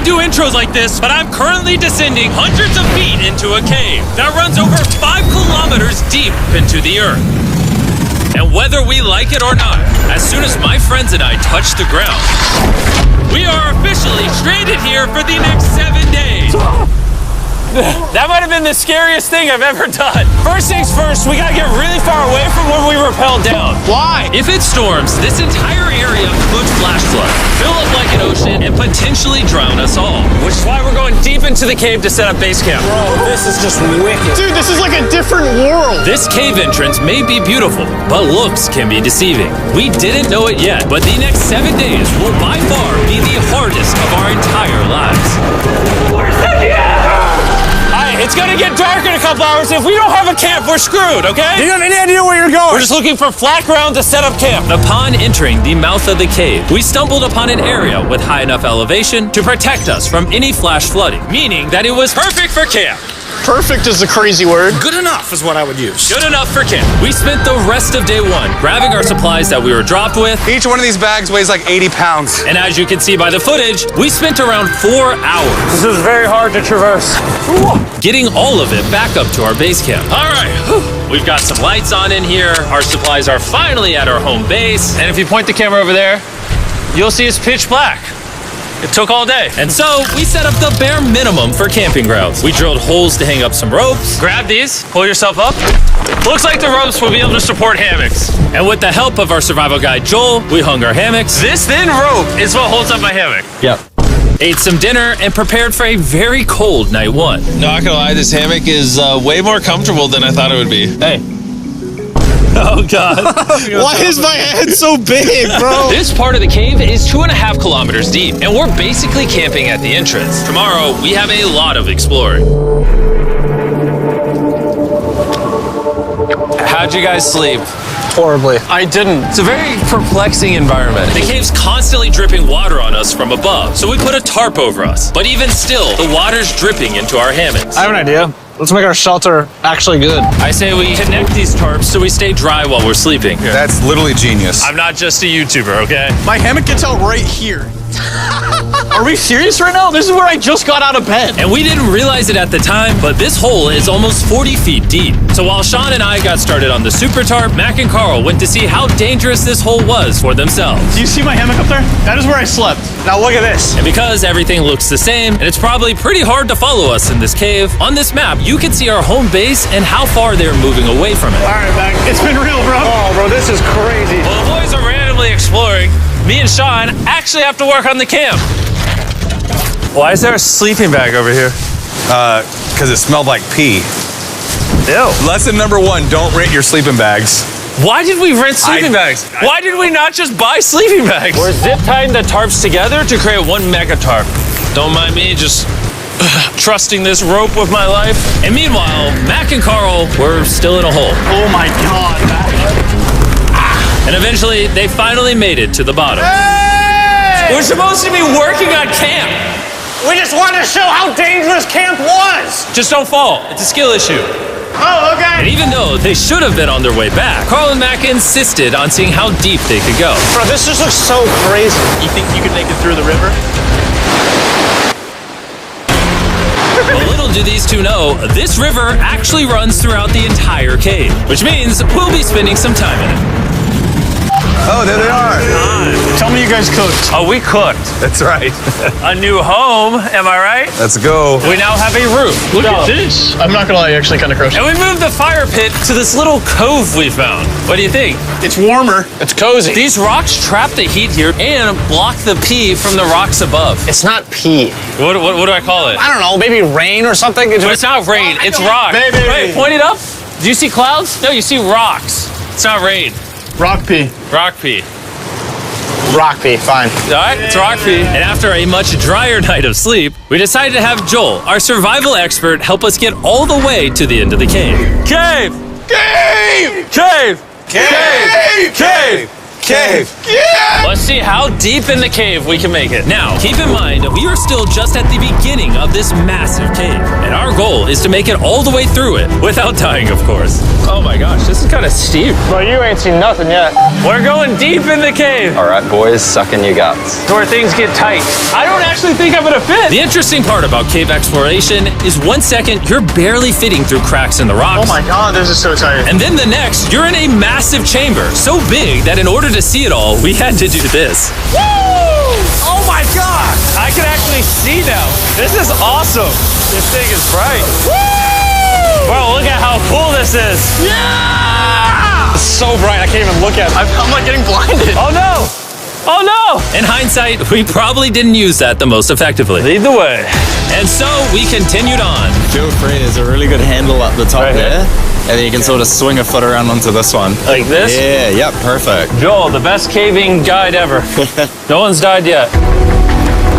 do intros like this, but I'm currently descending hundreds of feet into a cave that runs over 5 kilometers deep into the earth. And whether we like it or not, as soon as my friends and I touch the ground, we are officially stranded here for the next 7 days. That might have been the scariest thing I've ever done. First things first, we gotta get really far away from where we rappelled down. Why? If it storms, this entire area could flash flood, fill up like an ocean, and potentially drown us all. Which is why we're going deep into the cave to set up base camp. Bro, this is just wicked. Dude, this is like a different world. This cave entrance may be beautiful, but looks can be deceiving. We didn't know it yet, but the next 7 days will by far be the hardest of our entire lives. We're stuck here! It's gonna get dark in a couple hours. If we don't have a camp, we're screwed, okay? Do you have any idea where you're going? We're just looking for flat ground to set up camp. Upon entering the mouth of the cave, we stumbled upon an area with high enough elevation to protect us from any flash flooding, meaning that it was perfect for camp. Perfect is a crazy word. Good enough is what I would use. Good enough for camp. We spent the rest of day one grabbing our supplies that we were dropped with. Each one of these bags weighs like 80 pounds. And as you can see by the footage, we spent around 4 hours. This is very hard to traverse. Getting all of it back up to our base camp. All right, we've got some lights on in here. Our supplies are finally at our home base. And if you point the camera over there, you'll see it's pitch black. It took all day. And so we set up the bare minimum for camping grounds. We drilled holes to hang up some ropes. Grab these, pull yourself up. Looks like the ropes will be able to support hammocks. And with the help of our survival guide, Joel, we hung our hammocks. This thin rope is what holds up my hammock. Yep. Ate some dinner and prepared for a very cold night one. Not gonna lie, this hammock is way more comfortable than I thought it would be. Hey. Oh, God. Why is my head so big, bro? This part of the cave is 2.5 kilometers deep, and we're basically camping at the entrance. Tomorrow, we have a lot of exploring. How'd you guys sleep? Horribly. I didn't. It's a very perplexing environment. The cave's constantly dripping water on us from above, so we put a tarp over us. But even still, the water's dripping into our hammocks. I have an idea. Let's make our shelter actually good. I say we connect these tarps so we stay dry while we're sleeping. That's literally genius. I'm not just a YouTuber, okay? My hammock gets out right here. Are we serious right now? This is where I just got out of bed. And we didn't realize it at the time, but this hole is almost 40 feet deep. So while Sean and I got started on the super tarp, Mac and Carl went to see how dangerous this hole was for themselves. Do you see my hammock up there? That is where I slept. Now look at this. And because everything looks the same, and it's probably pretty hard to follow us in this cave, on this map, you can see our home base and how far they're moving away from it. All right, Mac. It's been real, bro. Oh, bro, this is crazy. While the boys are randomly exploring, me and Sean actually have to work on the camp. Why is there a sleeping bag over here? Because it smelled like pee. Ew. Lesson number 1, don't rent your sleeping bags. Why did we rent sleeping bags? Why did we not just buy sleeping bags? We're zip tying the tarps together to create one mega tarp. Don't mind me just trusting this rope with my life. And meanwhile, Mac and Carl were still in a hole. Oh my God, Mac. And eventually, they finally made it to the bottom. Hey! We're supposed to be working on camp. We just wanted to show how dangerous camp was. Just don't fall. It's a skill issue. Oh, okay. And even though they should have been on their way back, Carl and Mac insisted on seeing how deep they could go. Bro, this just looks so crazy. You think you could make it through the river? But little do these two know, this river actually runs throughout the entire cave, which means we'll be spending some time in it. Oh, there they are. Tell me you guys cooked. Oh, we cooked. That's right. A new home, am I right? Let's go. We now have a roof. Look at this. I'm not gonna lie, you're actually kind of gross. And we moved the fire pit to this little cove we found. What do you think? It's warmer. It's cozy. These rocks trap the heat here and block the pee from the rocks above. It's not pee. What do I call it? I don't know, maybe rain or something. But it's not rain, it's rock. Maybe. Wait, point it up. Do you see clouds? No, you see rocks. It's not rain. Rock pee. Rock pee. Rock pee, fine. All right, it's rock pee. And after a much drier night of sleep, we decided to have Joel, our survival expert, help us get all the way to the end of the cave. Cave! Cave! Cave! Cave! Cave! Cave! Let's see how deep in the cave we can make it. Now, keep in mind, we are still just at the beginning of this massive cave, and our goal is to make it all the way through it, without dying, of course. Oh my gosh, this is kind of steep. Bro, you ain't seen nothing yet. We're going deep in the cave. All right, boys, suck in your guts. To where things get tight. I don't actually think I'm gonna fit. The interesting part about cave exploration is 1 second, you're barely fitting through cracks in the rocks. Oh my god, this is so tight. And then the next, you're in a massive chamber, so big that in order to see it all, we had to do this. Woo! Oh my god! I can actually see now. This is awesome. This thing is bright. Woo! Bro, look at how cool this is. Yeah! It's so bright, I can't even look at it. I'm like getting blinded. Oh no! Oh no! In hindsight, we probably didn't use that the most effectively. Lead the way. And so we continued on. Feel free, there's a really good handle up the top Right here? there. And then you can sort of swing a foot around onto this one. Like this? Yeah, yep, perfect. Joel, the best caving guide ever. No one's died yet.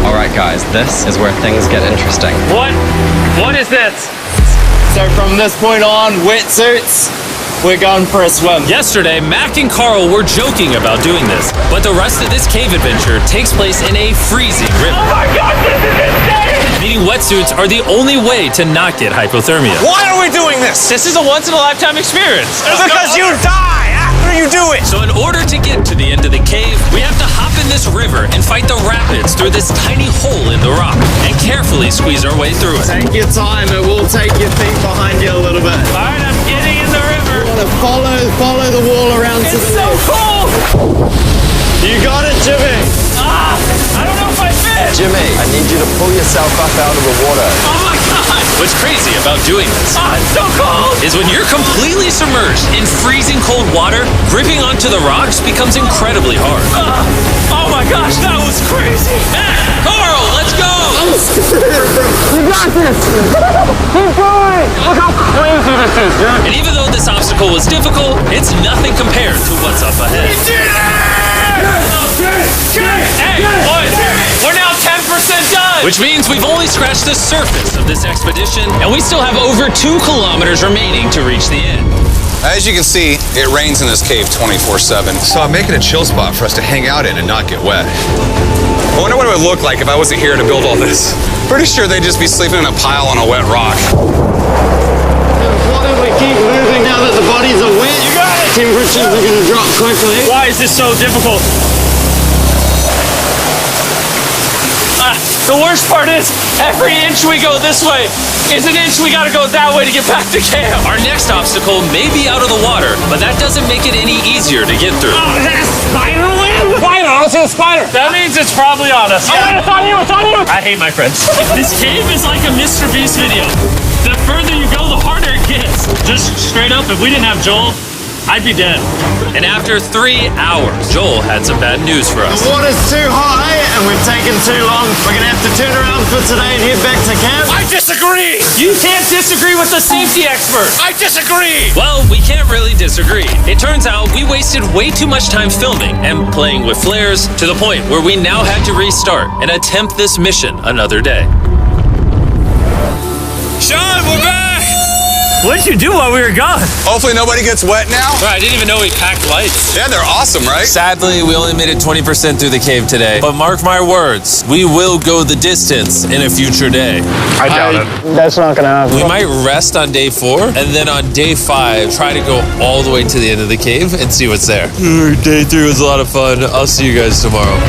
All right, guys, this is where things get interesting. What? What is this? So from this point on, wetsuits, we're going for a swim. Yesterday, Mac and Carl were joking about doing this, but the rest of this cave adventure takes place in a freezing river. Oh my god, this is insane! Meaning wetsuits are the only way to not get hypothermia. Why are we doing this? This is a once-in-a-lifetime experience. Because you die after you do it! So in order to get to the end of the cave, we have to hop in this river and fight the rapids through this tiny hole in the rock and carefully squeeze our way through it. Take your time, it will take your feet behind you a little bit. All right, I'm getting in the river. You want to follow the wall around to It's the so left. cold. You got it, Jimmy. I don't know if I fit. Jimmy, I need you to pull yourself up out of the water. Oh my God. What's crazy about doing this It's so cold! is when you're completely submerged in freezing cold water, gripping onto the rocks becomes incredibly hard. Oh my gosh, that was crazy! Mac, Carl, let's go. You got this! Keep going! Look how crazy this is, dude! And even though this obstacle was difficult, it's nothing compared to what's up ahead. Hey, boys, we're now 10% done! Which means we've only scratched the surface of this expedition, and we still have over 2 kilometers remaining to reach the end. As you can see, it rains in this cave 24/7. So I'm making a chill spot for us to hang out in and not get wet. I wonder what it would look like if I wasn't here to build all this. Pretty sure they'd just be sleeping in a pile on a wet rock. Why don't we keep moving now that the bodies are wet? You got it! Temperatures are going to drop quickly. Why is this so difficult? The worst part is, every inch we go this way is an inch we gotta go that way to get back to camp. Our next obstacle may be out of the water, but that doesn't make it any easier to get through. Oh, is that a spider web? Spider, I don't see a spider. That means it's probably on us. Yeah. It's on you, it's on you. I hate my friends. This cave is like a Mr. Beast video. The further you go, the harder it gets. Just straight up, if we didn't have Joel, I'd be dead. And after 3 hours, Joel had some bad news for us. The water's too high and we've taken too long. We're going to have to turn around for today and head back to camp. I disagree. You can't disagree with the safety expert. I disagree. Well, we can't really disagree. It turns out we wasted way too much time filming and playing with flares to the point where we now had to restart and attempt this mission another day. Sean, we're back! What'd you do while we were gone? Hopefully nobody gets wet now. I didn't even know we packed lights. Yeah, they're awesome, right? Sadly, we only made it 20% through the cave today. But mark my words, we will go the distance in a future day. I doubt it. That's not gonna happen. We might rest on day 4, and then on day 5, try to go all the way to the end of the cave and see what's there. Day 3 was a lot of fun. I'll see you guys tomorrow.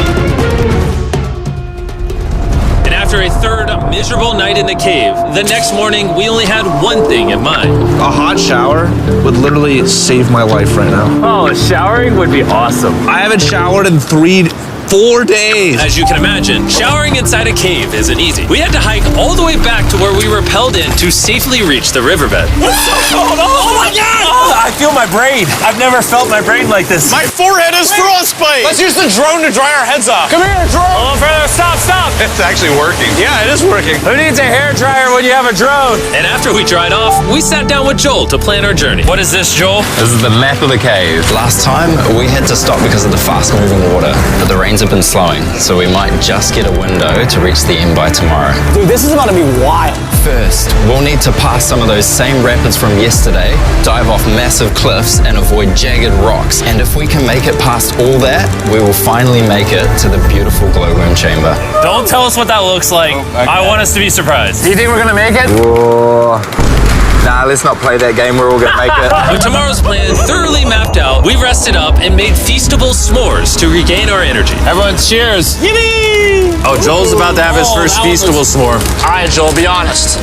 And after a third miserable night in the cave, the next morning we only had one thing in mind. A hot shower would literally save my life right now. Oh, showering would be awesome. I haven't showered in 4 days. As you can imagine, showering inside a cave isn't easy. We had to hike all the way back to where we rappelled in to safely reach the riverbed. Oh my god! I feel my brain. I've never felt my brain like this. My forehead is frostbite. Let's use the drone to dry our heads off. Come here, drone. A little further. Stop. It's actually working. Yeah, it is working. Who needs a hair dryer when you have a drone? And after we dried off, we sat down with Joel to plan our journey. What is this, Joel? This is the map of the cave. Last time, we had to stop because of the fast-moving water, but the rain trains have been slowing, so we might just get a window to reach the end by tomorrow. Dude, this is about to be wild. First, we'll need to pass some of those same rapids from yesterday, dive off massive cliffs, and avoid jagged rocks. And if we can make it past all that, we will finally make it to the beautiful glowworm chamber. Don't tell us what that looks like. I want us to be surprised. Do you think we're gonna make it? Nah, let's not play that game. We're all gonna make it. With tomorrow's plan thoroughly mapped out, we rested up and made feastable s'mores to regain our energy. Everyone, cheers. Yippee! Oh, Joel's about to have his first feastable s'more. All right, Joel, be honest.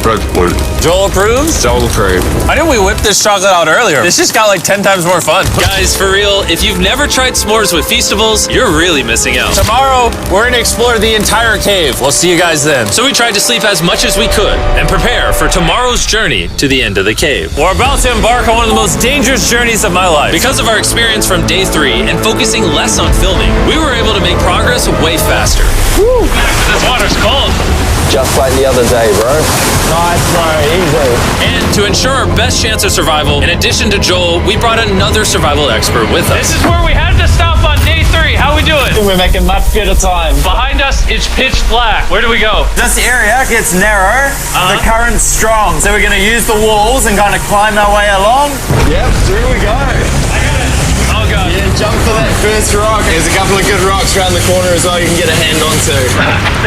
Joel approves? Joel approved. Why didn't we whip this chocolate out earlier? This just got like 10 times more fun. Guys, for real, if you've never tried s'mores with Feastables, you're really missing out. Tomorrow, we're gonna explore the entire cave. We'll see you guys then. So we tried to sleep as much as we could and prepare for tomorrow's journey to the end of the cave. We're about to embark on one of the most dangerous journeys of my life. Because of our experience from day 3 and focusing less on filming, we were able to make progress way faster. Woo! This water's cold. Just like the other day, bro. Nice, bro. Easy. And to ensure our best chance of survival, in addition to Joel, we brought another survival expert with us. This is where we had to stop on day 3. How we doing? We're making much better time. Behind us, it's pitch black. Where do we go? This area gets narrow, the current's strong, so we're gonna use the walls and kind of climb our way along. Yep, through we go. Oh, God. Yeah, jump for that first rock. There's a couple of good rocks around the corner as well you can get a hand onto.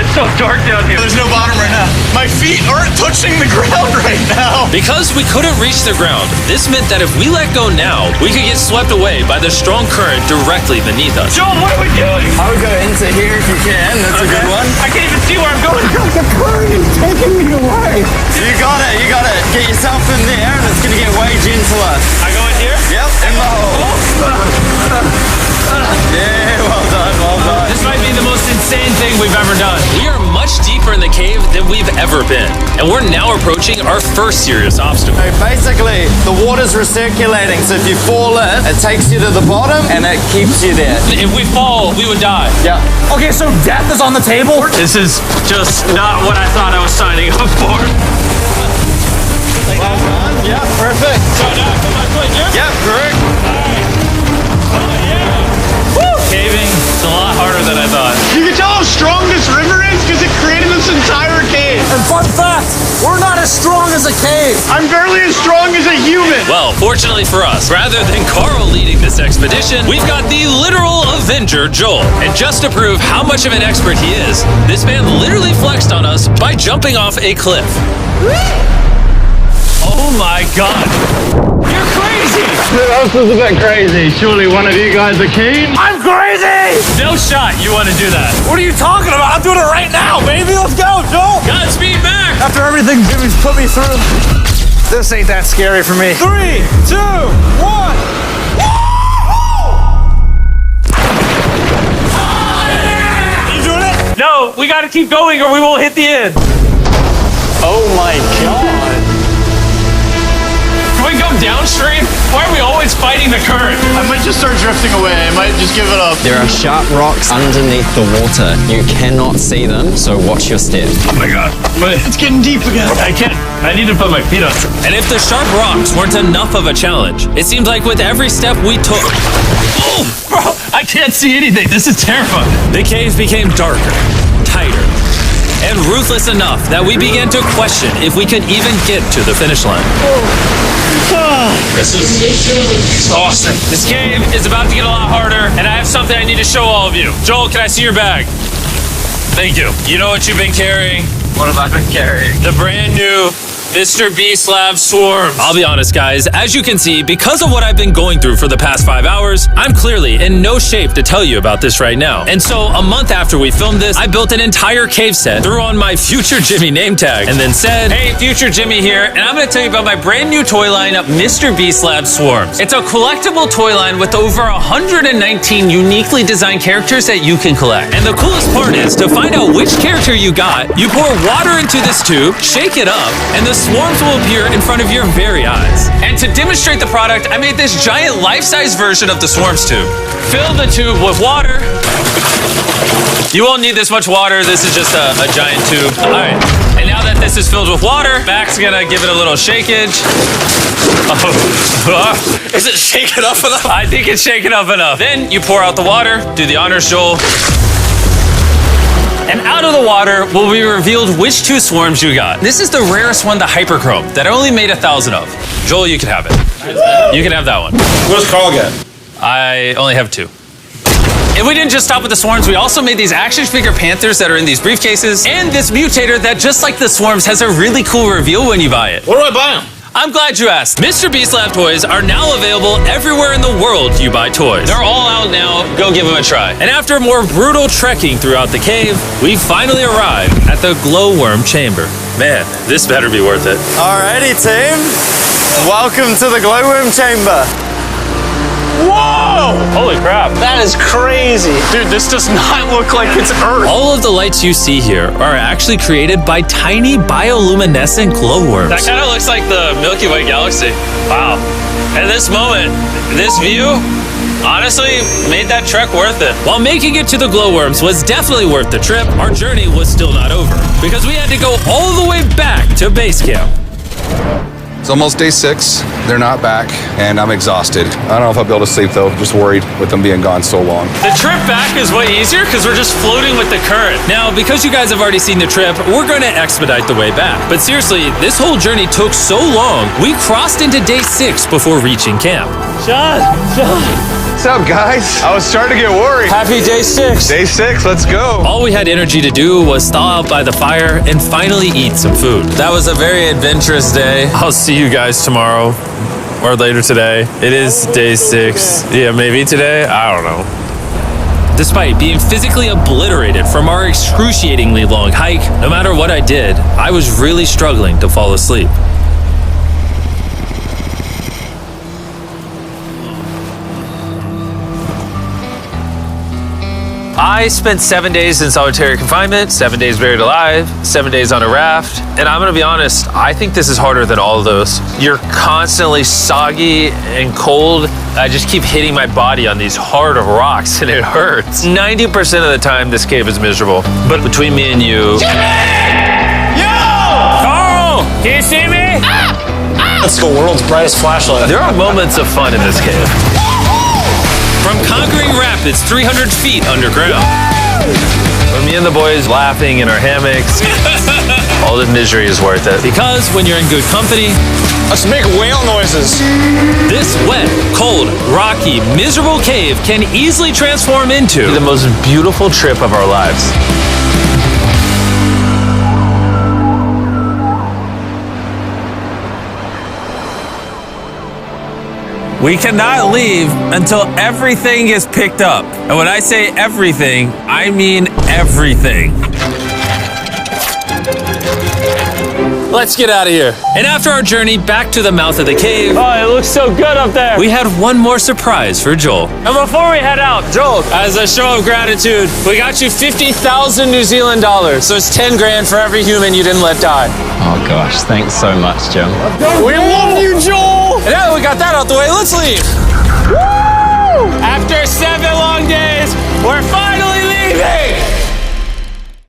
It's so dark down here. There's no bottom right now. My feet aren't touching the ground right now. Because we couldn't reach the ground, this meant that if we let go now, we could get swept away by the strong current directly beneath us. Joel, what are we doing? I would go into here if you can. That's a good one. I can't even see where I'm going. The current is taking me away. You got it. You got it. Get yourself in there and it's going to get way gentler. I go in here? Yep, in the hole. Yeah, well done, well done. This might be the most insane thing we've ever done. We are much deeper in the cave than we've ever been, and we're now approaching our first serious obstacle. So basically, the water's recirculating, so if you fall in, it takes you to the bottom and it keeps you there. If we fall, we would die. Yeah. Okay, so death is on the table? This is just not what I thought I was signing up for. Well done. Yeah, perfect. So now I put my foot here? Yep, correct. Caving, it's a lot harder than I thought. You can tell how strong this river is because it created this entire cave. And fun fact, we're not as strong as a cave. I'm barely as strong as a human. Well, fortunately for us, rather than Carl leading this expedition, we've got the literal Avenger, Joel. And just to prove how much of an expert he is, this man literally flexed on us by jumping off a cliff. Oh my God. You're crazy. This is a bit crazy. Surely one of you guys are keen? I'm crazy! No shot you want to do that. What are you talking about? I'm doing it right now, baby. Let's go, Joel. Godspeed, Mac! After everything Jimmy's put me through, this ain't that scary for me. 3, 2, 1. You doing it? No, we got to keep going or we won't hit the end. Oh my God. Can we go downstream? Why are we always fighting the current? I might just start drifting away. I might just give it up. There are sharp rocks underneath the water. You cannot see them, so watch your step. Oh my God. It's getting deep again. I can't. I need to put my feet on. And if the sharp rocks weren't enough of a challenge, it seemed like with every step we took, Oh, bro, I can't see anything. This is terrifying. the cave became darker, tighter, and ruthless enough that we began to question if we could even get to the finish line. This is exhausting. This game is about to get a lot harder, and I have something I need to show all of you. Joel, can I see your bag? Thank you. You know what you've been carrying? What have I been carrying? The brand new Mr. Beast Lab Swarms. I'll be honest, guys, as you can see, because of what I've been going through for the past 5 hours, I'm clearly in no shape to tell you about this right now. And so, a month after we filmed this, I built an entire cave set, threw on my Future Jimmy name tag, and then said, "Hey, Future Jimmy here, and I'm gonna tell you about my brand new toy line, Mr. Beast Lab Swarms. It's a collectible toy line with over 119 uniquely designed characters that you can collect. And the coolest part is, to find out which character you got, you pour water into this tube, shake it up, and the swarms will appear in front of your very eyes. And to demonstrate the product, I made this giant life-size version of the swarms tube. Fill the tube with water. You won't need this much water. This is just a giant tube. All right. And now that this is filled with water, Mac's gonna give it a little shakeage. Is it shaken up enough? I think it's shaken up enough. Then you pour out the water. Do the honors, Joel. And out of the water will be revealed which 2 swarms you got. This is the rarest one, the Hyperchrome, that I only made 1,000 of. Joel, you can have it. You can have that one. What's Carl get? I only have 2. And we didn't just stop with the swarms, we also made these action figure panthers that are in these briefcases, and this mutator that, just like the swarms, has a really cool reveal when you buy it. Where do I buy them? I'm glad you asked. Mr. Beast Lab toys are now available everywhere in the world you buy toys. They're all out now. Go give them a try. And after more brutal trekking throughout the cave, we finally arrived at the glowworm chamber. Man, this better be worth it. Alrighty, team. Welcome to the glowworm chamber. Whoa! Holy crap. That is crazy. Dude, this does not look like it's Earth. All of the lights you see here are actually created by tiny bioluminescent glowworms. That kind of looks like the Milky Way galaxy. Wow. At this moment, this view honestly made that trek worth it. While making it to the glowworms was definitely worth the trip, our journey was still not over because we had to go all the way back to base camp. It's almost day 6. They're not back, and I'm exhausted. I don't know if I'll be able to sleep, though. Just worried with them being gone so long. The trip back is way easier because we're just floating with the current. Now, because you guys have already seen the trip, we're going to expedite the way back. But seriously, this whole journey took so long, we crossed into day 6 before reaching camp. John. What's up, guys? I was starting to get worried. Happy day 6. Day 6, let's go. All we had energy to do was thaw out by the fire and finally eat some food. That was a very adventurous day. I'll see you guys tomorrow or later today. It is day 6. Yeah, maybe today. I don't know. Despite being physically obliterated from our excruciatingly long hike, no matter what I did, I was really struggling to fall asleep. I spent 7 days in solitary confinement, 7 days buried alive, 7 days on a raft, and I'm gonna be honest, I think this is harder than all of those. You're constantly soggy and cold. I just keep hitting my body on these hard rocks and it hurts. 90% of the time, this cave is miserable. But between me and you... Yo! Carl! Can you see me? That's the world's brightest flashlight. There are moments of fun in this cave. From conquering rapids 300 feet underground. From me and the boys laughing in our hammocks. All the misery is worth it. Because when you're in good company, Let's make whale noises. this wet, cold, rocky, miserable cave can easily transform into the most beautiful trip of our lives. We cannot leave until everything is picked up. And when I say everything, I mean everything. Let's get out of here. And after our journey back to the mouth of the cave, Oh, it looks so good up there. we had one more surprise for Joel. And before we head out, Joel, as a show of gratitude, we got you 50,000 New Zealand dollars. So it's 10 grand for every human you didn't let die. Oh gosh, thanks so much, Jim. We love you, Joel. And now that we got that out the way, let's leave. Woo! After 7 long days, we're finally